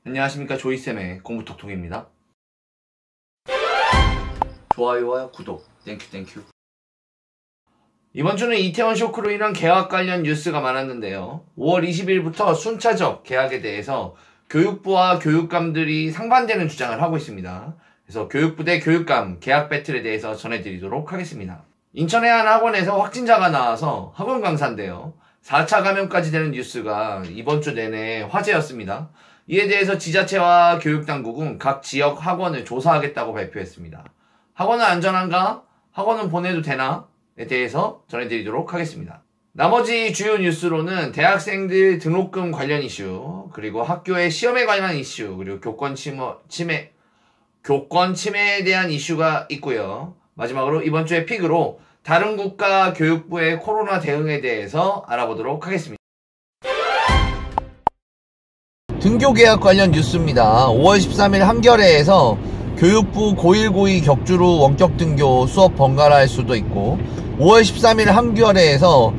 안녕하십니까, 조이쌤의 공부톡톡입니다. 좋아요와 구독 땡큐. 이번 주는 이태원 쇼크로 인한 개학 관련 뉴스가 많았는데요. 5월 20일부터 순차적 개학에 대해서 교육부와 교육감들이 상반되는 주장을 하고 있습니다. 그래서 교육부 대 교육감 개학 배틀에 대해서 전해드리도록 하겠습니다. 인천의 한 학원에서 확진자가 나와서 학원 강사인데요. 4차 감염까지 되는 뉴스가 이번 주 내내 화제였습니다. 이에 대해서 지자체와 교육당국은 각 지역 학원을 조사하겠다고 발표했습니다. 학원은 안전한가? 학원은 보내도 되나? 에 대해서 전해드리도록 하겠습니다. 나머지 주요 뉴스로는 대학생들 등록금 관련 이슈, 그리고 학교의 시험에 관한 이슈, 그리고 교권 침해에 대한 이슈가 있고요. 마지막으로 이번 주의 픽으로 다른 국가 교육부의 코로나 대응에 대해서 알아보도록 하겠습니다. 등교 개학 관련 뉴스입니다. 5월 13일 한겨레에서 교육부 고1, 고2 격주로 원격 등교 수업 번갈아할 수도 있고, 5월 13일 한겨레에서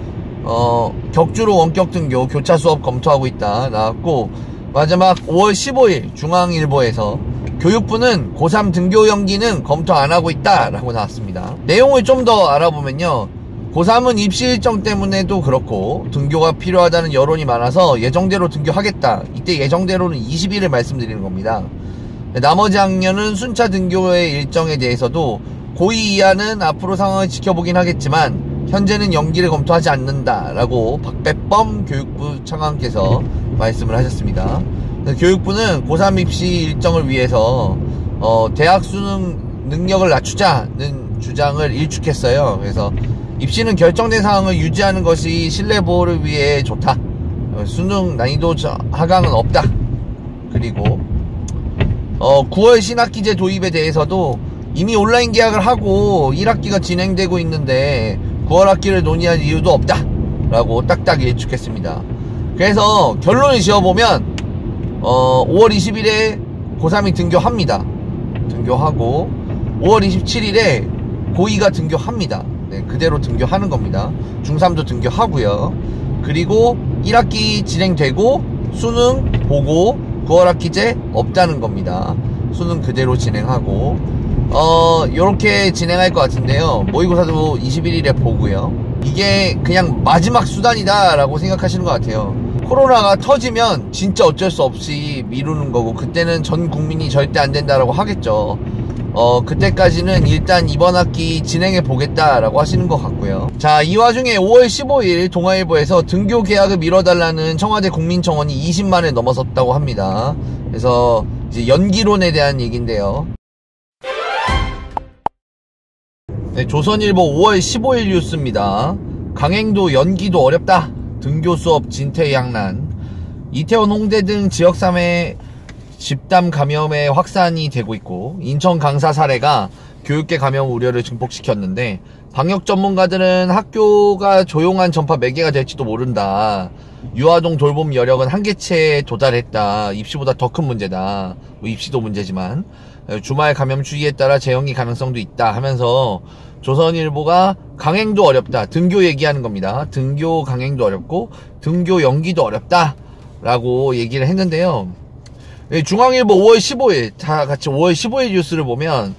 격주로 원격 등교 교차 수업 검토하고 있다 나왔고, 마지막 5월 15일 중앙일보에서 교육부는 고3 등교 연기는 검토 안 하고 있다 라고 나왔습니다. 내용을 좀 더 알아보면요, 고3은 입시 일정 때문에도 그렇고 등교가 필요하다는 여론이 많아서 예정대로 등교하겠다. 이때 예정대로는 20일을 말씀드리는 겁니다. 나머지 학년은 순차 등교의 일정에 대해서도 고2 이하는 앞으로 상황을 지켜보긴 하겠지만 현재는 연기를 검토하지 않는다 라고 박배범 교육부 차관께서 말씀을 하셨습니다. 교육부는 고3 입시 일정을 위해서 대학 수능 능력을 낮추자는 주장을 일축했어요. 그래서 입시는 결정된 상황을 유지하는 것이 신뢰 보호를 위해 좋다. 수능 난이도 하강은 없다. 그리고 9월 신학기제 도입에 대해서도 이미 온라인 계약을 하고 1학기가 진행되고 있는데 9월 학기를 논의할 이유도 없다 라고 딱딱 예측했습니다. 그래서 결론을 지어보면 5월 20일에 고3이 등교합니다. 등교하고 5월 27일에 고2가 등교합니다. 네, 그대로 등교하는 겁니다. 중3도 등교하고요. 그리고 1학기 진행되고 수능 보고 9월 학기제 없다는 겁니다. 수능 그대로 진행하고 요렇게 진행할 것 같은데요. 모의고사도 21일에 보고요. 이게 그냥 마지막 수단이다 라고 생각하시는 것 같아요. 코로나가 터지면 진짜 어쩔 수 없이 미루는 거고, 그때는 전 국민이 절대 안 된다라고 하겠죠. 그때까지는 일단 이번 학기 진행해 보겠다라고 하시는 것 같고요. 자, 이 와중에 5월 15일 동아일보에서 등교 계약을 미뤄달라는 청와대 국민청원이 20만을 넘어섰다고 합니다. 그래서 이제 연기론에 대한 얘기인데요. 네, 조선일보 5월 15일 뉴스입니다. 강행도 연기도 어렵다. 등교 수업 진퇴양난. 이태원, 홍대 등 지역 3회 집단 감염의 확산이 되고 있고, 인천 강사 사례가 교육계 감염 우려를 증폭시켰는데, 방역 전문가들은 학교가 조용한 전파 매개가 될지도 모른다. 유아동 돌봄 여력은 한계치에 도달했다. 입시보다 더 큰 문제다. 뭐 입시도 문제지만 주말 감염 추이에 따라 재연기 가능성도 있다 하면서 조선일보가 강행도 어렵다. 등교 얘기하는 겁니다. 등교 강행도 어렵고 등교 연기도 어렵다 라고 얘기를 했는데요. 중앙일보 5월 15일 다 같이 5월 15일 뉴스를 보면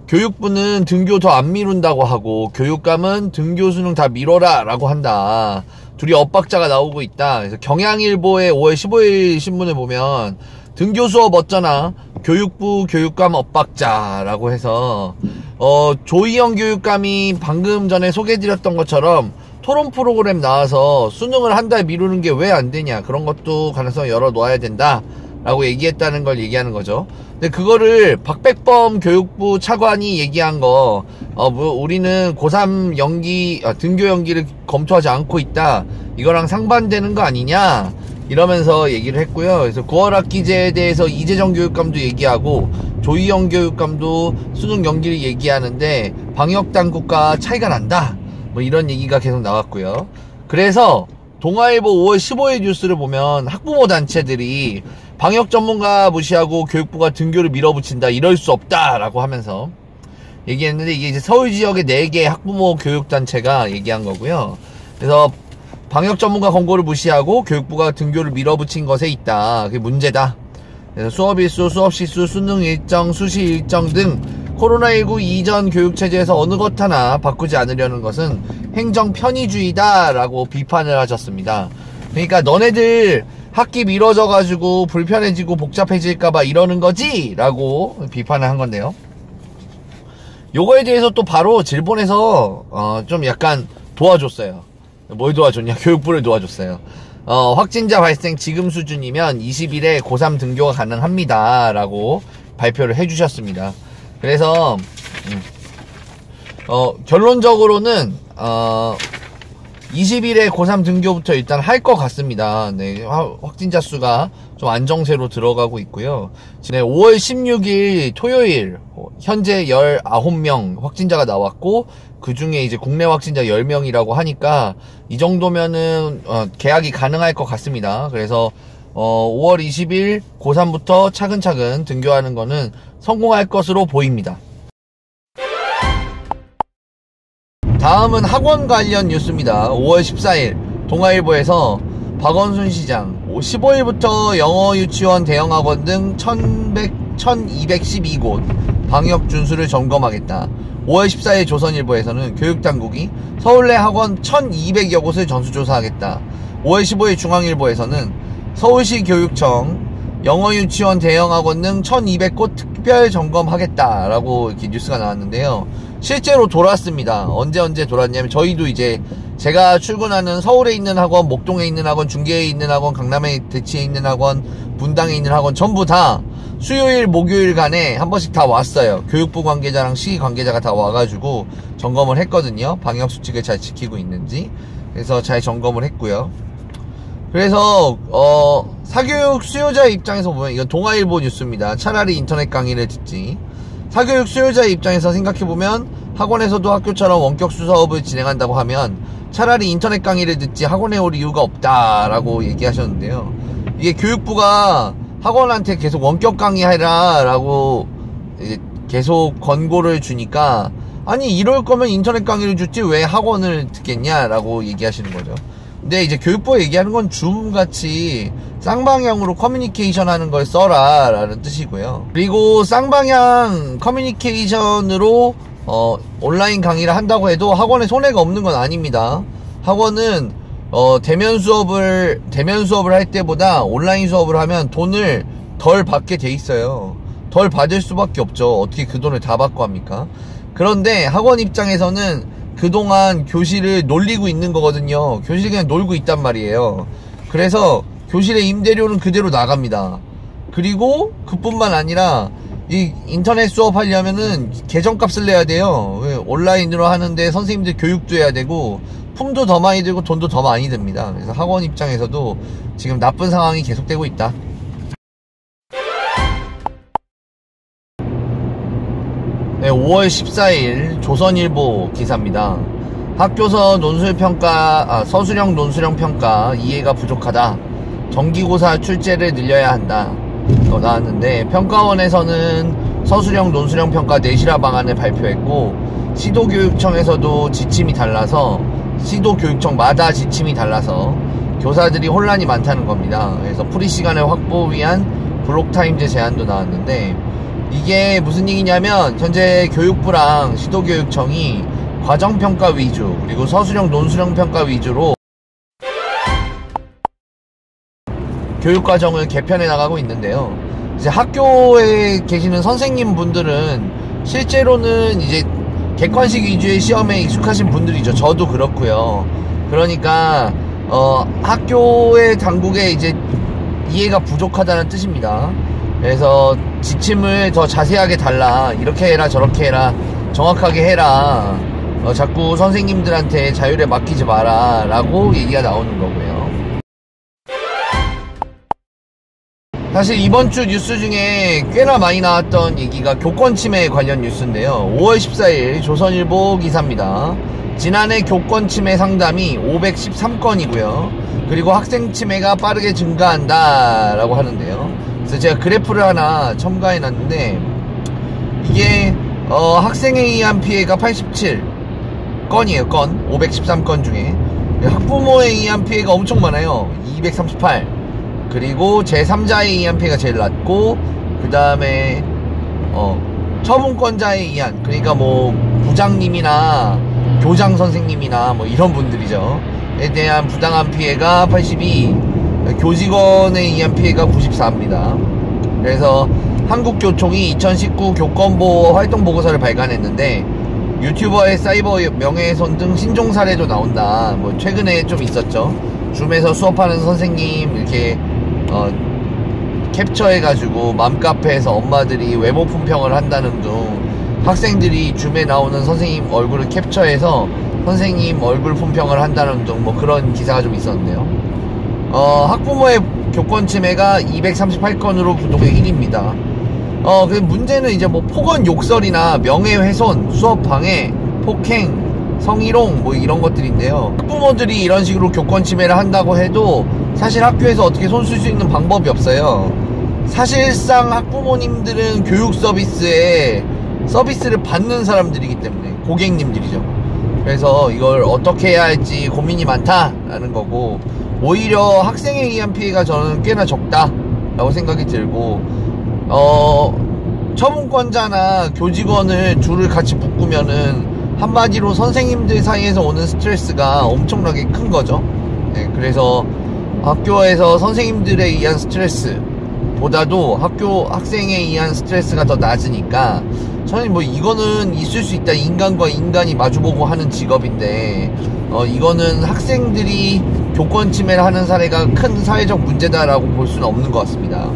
교육부는 등교 더 안 미룬다고 하고 교육감은 등교 수능 다 미뤄라 라고 한다. 둘이 엇박자가 나오고 있다. 그래서 경향일보의 5월 15일 신문을 보면 등교 수업 어쩌나 교육부 교육감 엇박자라고 해서 조희영 교육감이 방금 전에 소개해드렸던 것처럼 토론 프로그램 나와서 수능을 한 달 미루는 게 왜 안 되냐, 그런 것도 가능성 열어놓아야 된다 라고 얘기했다는 걸 얘기하는 거죠. 근데 그거를 박배범 교육부 차관이 얘기한 거, 우리는 고3 연기, 등교 연기를 검토하지 않고 있다, 이거랑 상반되는 거 아니냐 이러면서 얘기를 했고요. 그래서 9월 학기제에 대해서 이재정 교육감도 얘기하고 조희영 교육감도 수능 연기를 얘기하는데 방역 당국과 차이가 난다, 뭐 이런 얘기가 계속 나왔고요. 그래서 동아일보 5월 15일 뉴스를 보면 학부모 단체들이 방역 전문가 무시하고 교육부가 등교를 밀어붙인다, 이럴 수 없다 라고 하면서 얘기했는데, 이게 이제 서울 지역의 4개 학부모 교육단체가 얘기한 거고요. 그래서 방역 전문가 권고를 무시하고 교육부가 등교를 밀어붙인 것에 있다, 그게 문제다. 그래서 수업 일수, 수업 시수, 수능 일정, 수시 일정 등 코로나19 이전 교육체제에서 어느 것 하나 바꾸지 않으려는 것은 행정 편의주의다 라고 비판을 하셨습니다. 그러니까 너네들 학기 미뤄져 가지고 불편해지고 복잡해질까봐 이러는 거지? 라고 비판을 한 건데요. 요거에 대해서 또 바로 질본에서 좀 약간 도와줬어요. 뭘 도와줬냐? 교육부를 도와줬어요. 확진자 발생 지금 수준이면 20일에 고3 등교가 가능합니다 라고 발표를 해주셨습니다. 그래서 결론적으로는 20일에 고3 등교부터 일단 할 것 같습니다. 네, 확진자 수가 좀 안정세로 들어가고 있고요. 네, 5월 16일 토요일 현재 19명 확진자가 나왔고 그 중에 이제 국내 확진자 10명이라고 하니까 이 정도면은 개학이 가능할 것 같습니다. 그래서 5월 20일 고3부터 차근차근 등교하는 거는 성공할 것으로 보입니다. 다음은 학원 관련 뉴스입니다. 5월 14일 동아일보에서 박원순 시장 15일부터 영어 유치원 대형학원 등 1212곳 방역 준수를 점검하겠다. 5월 14일 조선일보에서는 교육당국이 서울 내 학원 1200여 곳을 전수조사하겠다. 5월 15일 중앙일보에서는 서울시 교육청 영어 유치원 대형학원 등 1200곳 특별 점검하겠다라고 이렇게 뉴스가 나왔는데요. 실제로 돌았습니다. 언제 돌았냐면 저희도 이제 제가 출근하는 서울에 있는 학원, 목동에 있는 학원, 중계에 있는 학원, 강남에 대치에 있는 학원, 분당에 있는 학원 전부 다 수요일, 목요일 간에 한 번씩 다 왔어요. 교육부 관계자랑 시 관계자가 다 와가지고 점검을 했거든요. 방역수칙을 잘 지키고 있는지. 그래서 잘 점검을 했고요. 그래서 사교육 수요자 입장에서 보면 이건 동아일보 뉴스입니다. 차라리 인터넷 강의를 듣지. 사교육 수요자의 입장에서 생각해보면 학원에서도 학교처럼 원격 수업을 진행한다고 하면 차라리 인터넷 강의를 듣지 학원에 올 이유가 없다라고 얘기하셨는데요. 이게 교육부가 학원한테 계속 원격 강의해라 라고 계속 권고를 주니까 아니 이럴 거면 인터넷 강의를 줬지 왜 학원을 듣겠냐 라고 얘기하시는 거죠. 근데 이제 교육부가 얘기하는 건 줌같이 쌍방향으로 커뮤니케이션 하는 걸 써라 라는 뜻이고요. 그리고 쌍방향 커뮤니케이션으로 온라인 강의를 한다고 해도 학원에 손해가 없는 건 아닙니다. 학원은 대면 수업을 할 때보다 온라인 수업을 하면 돈을 덜 받게 돼 있어요. 덜 받을 수밖에 없죠. 어떻게 그 돈을 다 받고 합니까? 그런데 학원 입장에서는 그동안 교실을 놀리고 있는 거거든요. 교실이 그냥 놀고 있단 말이에요. 그래서 교실의 임대료는 그대로 나갑니다. 그리고 그뿐만 아니라 이 인터넷 수업 하려면은 계정값을 내야 돼요. 온라인으로 하는데 선생님들 교육도 해야 되고 품도 더 많이 들고 돈도 더 많이 듭니다. 그래서 학원 입장에서도 지금 나쁜 상황이 계속되고 있다. 네, 5월 14일 조선일보 기사입니다. 학교서 논술평가, 서술형 논술형 평가 이해가 부족하다. 정기고사 출제를 늘려야 한다. 나왔는데 평가원에서는 서술형 논술형 평가 내실화 방안을 발표했고 시도교육청에서도 지침이 달라서 시도교육청마다 지침이 달라서 교사들이 혼란이 많다는 겁니다. 그래서 프리시간을 확보 위한 블록타임제 제안도 나왔는데 이게 무슨 얘기냐면 현재 교육부랑 시도교육청이 과정평가 위주 그리고 서술형 논술형 평가 위주로 교육과정을 개편해 나가고 있는데요. 이제 학교에 계시는 선생님 분들은 실제로는 이제 객관식 위주의 시험에 익숙하신 분들이죠. 저도 그렇고요. 그러니까 학교의 당국에 이제 이해가 부족하다는 뜻입니다. 그래서 지침을 더 자세하게 달라. 이렇게 해라 저렇게 해라 정확하게 해라. 자꾸 선생님들한테 자율에 맡기지 마라 라고 얘기가 나오는 거고요. 사실 이번 주 뉴스 중에 꽤나 많이 나왔던 얘기가 교권 침해 관련 뉴스인데요. 5월 14일 조선일보 기사입니다. 지난해 교권 침해 상담이 513건이고요. 그리고 학생 침해가 빠르게 증가한다 라고 하는데요. 그래서 제가 그래프를 하나 첨가해 놨는데 이게 학생에 의한 피해가 87건이에요. 513건 중에 학부모에 의한 피해가 엄청 많아요. 238. 그리고 제3자에 의한 피해가 제일 낮고, 그 다음에 처분권자에 의한, 그러니까 뭐 부장님이나 교장 선생님이나 뭐 이런 분들이죠, 에 대한 부당한 피해가 82, 교직원에 의한 피해가 94입니다. 그래서 한국교총이 2019 교권보호 활동보고서를 발간했는데, 유튜버의 사이버 명예훼손 등 신종 사례도 나온다. 뭐 최근에 좀 있었죠. 줌에서 수업하는 선생님 이렇게 캡처해가지고 맘카페에서 엄마들이 외모 품평을 한다는 등, 학생들이 줌에 나오는 선생님 얼굴을 캡처해서 선생님 얼굴 품평을 한다는 등 뭐 그런 기사가 좀 있었는데요. 학부모의 교권 침해가 238건으로 부동의 1위입니다. 그 문제는 이제 뭐 폭언 욕설이나 명예훼손, 수업방해, 폭행, 성희롱 뭐 이런 것들인데요. 학부모들이 이런 식으로 교권 침해를 한다고 해도 사실 학교에서 어떻게 손 쓸 수 있는 방법이 없어요. 사실상 학부모님들은 교육 서비스를 받는 사람들이기 때문에, 고객님들이죠. 그래서 이걸 어떻게 해야 할지 고민이 많다라는 거고, 오히려 학생에 의한 피해가 저는 꽤나 적다라고 생각이 들고, 처분권자나 교직원을 둘을 같이 묶으면은 한마디로 선생님들 사이에서 오는 스트레스가 엄청나게 큰 거죠. 네, 그래서 학교에서 선생님들에 의한 스트레스 보다도 학생에 의한 스트레스가 더 낮으니까, 저는 뭐 이거는 있을 수 있다. 인간과 인간이 마주보고 하는 직업인데, 이거는 학생들이 교권 침해를 하는 사례가 큰 사회적 문제다라고 볼 수는 없는 것 같습니다.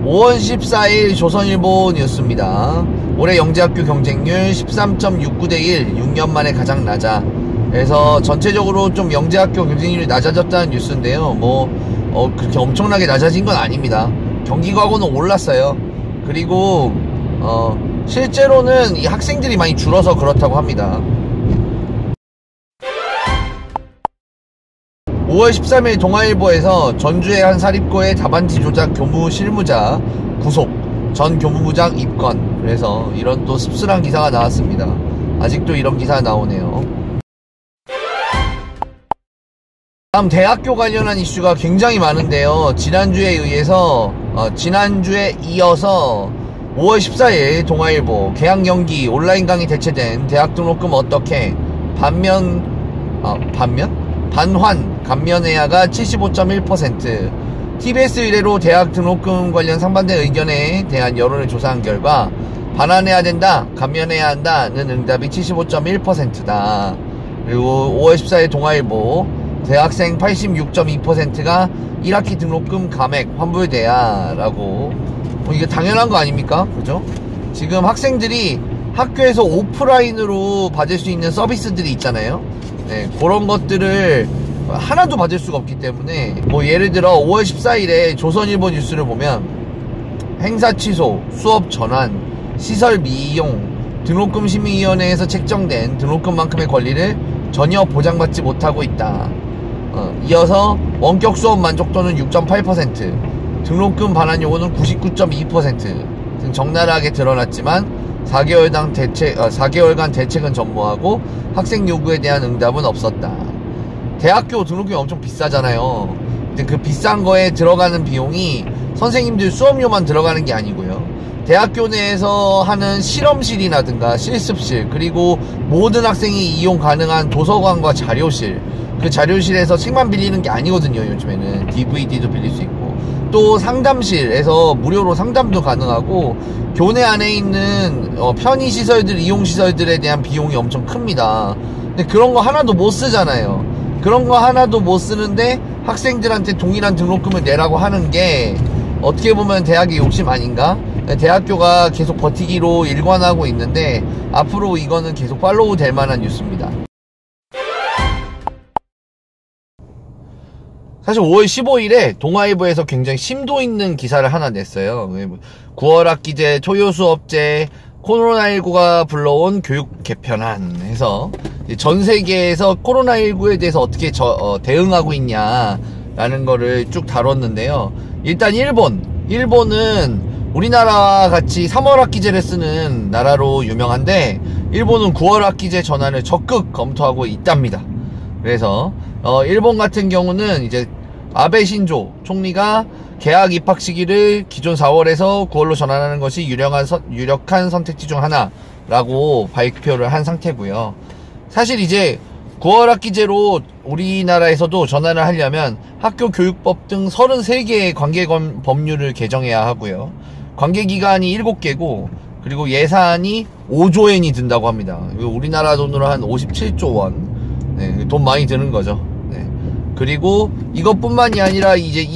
5월 14일 조선일보 뉴스입니다. 올해 영재학교 경쟁률 13.69대 1, 6년 만에 가장 낮아. 그래서 전체적으로 좀 영재학교 경쟁률이 낮아졌다는 뉴스인데요. 그렇게 엄청나게 낮아진 건 아닙니다. 경기과고는 올랐어요. 그리고 실제로는 이 학생들이 많이 줄어서 그렇다고 합니다. 5월 13일 동아일보에서 전주의 한 사립고의 답안지 조작 교무 실무자 구속, 전 교무부장 입건. 그래서 이런 또 씁쓸한 기사가 나왔습니다. 아직도 이런 기사가 나오네요. 다음 대학교 관련한 이슈가 굉장히 많은데요. 지난주에 이어서 5월 14일 동아일보 개학연기 온라인 강의 대체된 대학 등록금 어떻게 반환 감면해야가 75.1%. TBS 의뢰로 대학 등록금 관련 상반된 의견에 대한 여론을 조사한 결과 반환해야 된다, 감면해야 한다는 응답이 75.1%다. 그리고 5월 14일 동아일보 대학생 86.2%가 1학기 등록금 감액 환불돼야 라고. 이게 당연한 거 아닙니까? 그죠? 지금 학생들이 학교에서 오프라인으로 받을 수 있는 서비스들이 있잖아요. 네, 그런 것들을 하나도 받을 수가 없기 때문에, 뭐 예를 들어 5월 14일에 조선일보 뉴스를 보면 행사 취소, 수업 전환, 시설 미이용, 등록금 심의위원회에서 책정된 등록금만큼의 권리를 전혀 보장받지 못하고 있다. 이어서 원격 수업 만족도는 6.8%, 등록금 반환 요구는 99.2% 등 적나라하게 드러났지만 4개월간 대책은 전무하고 학생 요구에 대한 응답은 없었다. 대학교 등록금이 엄청 비싸잖아요. 근데 그 비싼 거에 들어가는 비용이 선생님들 수업료만 들어가는 게 아니고요. 대학교 내에서 하는 실험실이라든가 실습실, 그리고 모든 학생이 이용 가능한 도서관과 자료실, 그 자료실에서 책만 빌리는 게 아니거든요. 요즘에는 DVD도 빌릴 수 있고, 또 상담실에서 무료로 상담도 가능하고, 교내 안에 있는 편의시설들, 이용시설들에 대한 비용이 엄청 큽니다. 근데 그런 거 하나도 못 쓰잖아요. 그런 거 하나도 못 쓰는데 학생들한테 동일한 등록금을 내라고 하는 게 어떻게 보면 대학의 욕심 아닌가? 대학교가 계속 버티기로 일관하고 있는데 앞으로 이거는 계속 팔로우 될 만한 뉴스입니다. 사실 5월 15일에 동아일보에서 굉장히 심도 있는 기사를 하나 냈어요. 9월 학기제 초효수업제 코로나19가 불러온 교육 개편안 해서 전 세계에서 코로나19에 대해서 어떻게 대응하고 있냐라는 거를 쭉 다뤘는데요. 일단 일본은 우리나라와 같이 3월 학기제를 쓰는 나라로 유명한데, 일본은 9월 학기제 전환을 적극 검토하고 있답니다. 그래서 일본 같은 경우는 이제 아베 신조 총리가 개학 입학 시기를 기존 4월에서 9월로 전환하는 것이 유력한 선택지 중 하나라고 발표를 한 상태고요. 사실 이제 9월 학기제로 우리나라에서도 전환을 하려면 학교 교육법 등 33개의 관계 법률을 개정해야 하고요. 관계 기간이 7개고 그리고 예산이 5조엔이 든다고 합니다. 우리나라 돈으로 한 57조 원. 네, 돈 많이 드는 거죠. 네. 그리고 이것뿐만이 아니라 이제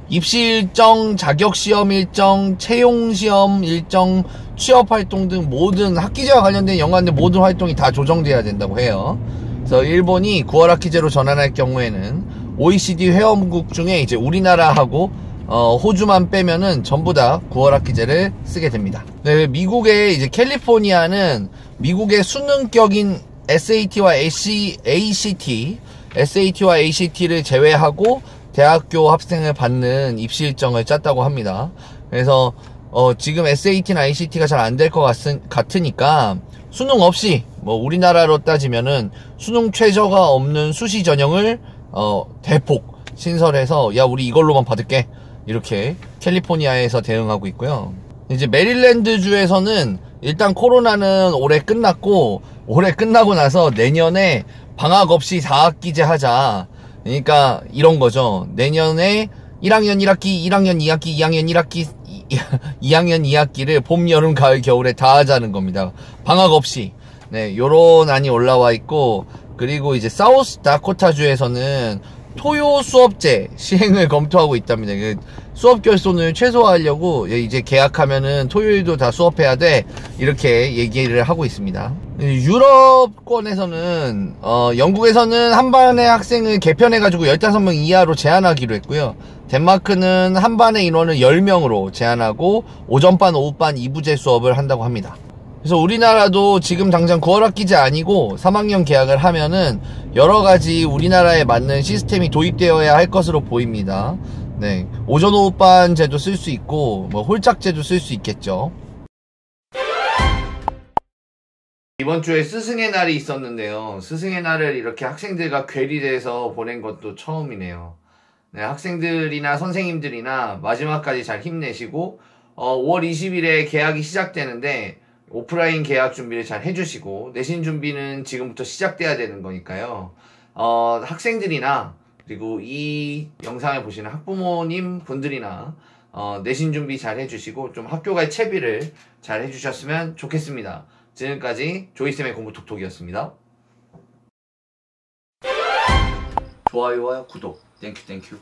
입시 일정, 자격시험 일정, 채용시험 일정, 취업활동 등 모든 학기제와 관련된 연관된 모든 활동이 다 조정돼야 된다고 해요. 그래서 일본이 9월 학기제로 전환할 경우에는 OECD 회원국 중에 이제 우리나라하고 호주만 빼면은 전부 다 9월 학기제를 쓰게 됩니다. 네, 미국의 이제 캘리포니아는 미국의 수능격인 SAT와 ACT를 제외하고 대학교 학생을 받는 입시 일정을 짰다고 합니다. 그래서 지금 SAT나 ACT가 잘 안 될 것 같으니까 수능 없이 뭐 우리나라로 따지면은 수능 최저가 없는 수시 전형을 대폭 신설해서 야 우리 이걸로만 받을게 이렇게 캘리포니아에서 대응하고 있고요. 이제 메릴랜드 주에서는 일단 코로나는 올해 끝났고 올해 끝나고 나서 내년에 방학 없이 4학기제 하자. 그러니까 이런 거죠. 내년에 1학년 1학기, 1학년 2학기, 2학년 1학기, 2학년 2학기를 봄, 여름, 가을, 겨울에 다 하자는 겁니다. 방학 없이. 네, 요런 안이 올라와 있고 그리고 이제 사우스 다코타주에서는 토요 수업제 시행을 검토하고 있답니다. 수업 결손을 최소화하려고 이제 계약하면은 토요일도 다 수업해야 돼 이렇게 얘기를 하고 있습니다. 유럽권에서는 영국에서는 한 반의 학생을 개편해가지고 15명 이하로 제한하기로 했고요. 덴마크는 한 반의 인원을 10명으로 제한하고 오전반, 오후반 2부제 수업을 한다고 합니다. 그래서 우리나라도 지금 당장 9월 학기제 아니고 3학년 계약을 하면은 여러가지 우리나라에 맞는 시스템이 도입되어야 할 것으로 보입니다. 네, 오전 오후반 제도 쓸 수 있고 뭐 홀짝제도 쓸 수 있겠죠. 이번 주에 스승의 날이 있었는데요. 스승의 날을 이렇게 학생들과 괴리돼서 보낸 것도 처음이네요. 네, 학생들이나 선생님들이나 마지막까지 잘 힘내시고 5월 20일에 계약이 시작되는데 오프라인 계약 준비를 잘 해주시고 내신 준비는 지금부터 시작돼야 되는 거니까요. 학생들이나 그리고 이 영상을 보시는 학부모님 분들이나 내신 준비 잘 해주시고 좀 학교갈 채비를 잘 해주셨으면 좋겠습니다. 지금까지 조이쌤의 공부톡톡이었습니다. 좋아요와 구독 땡큐.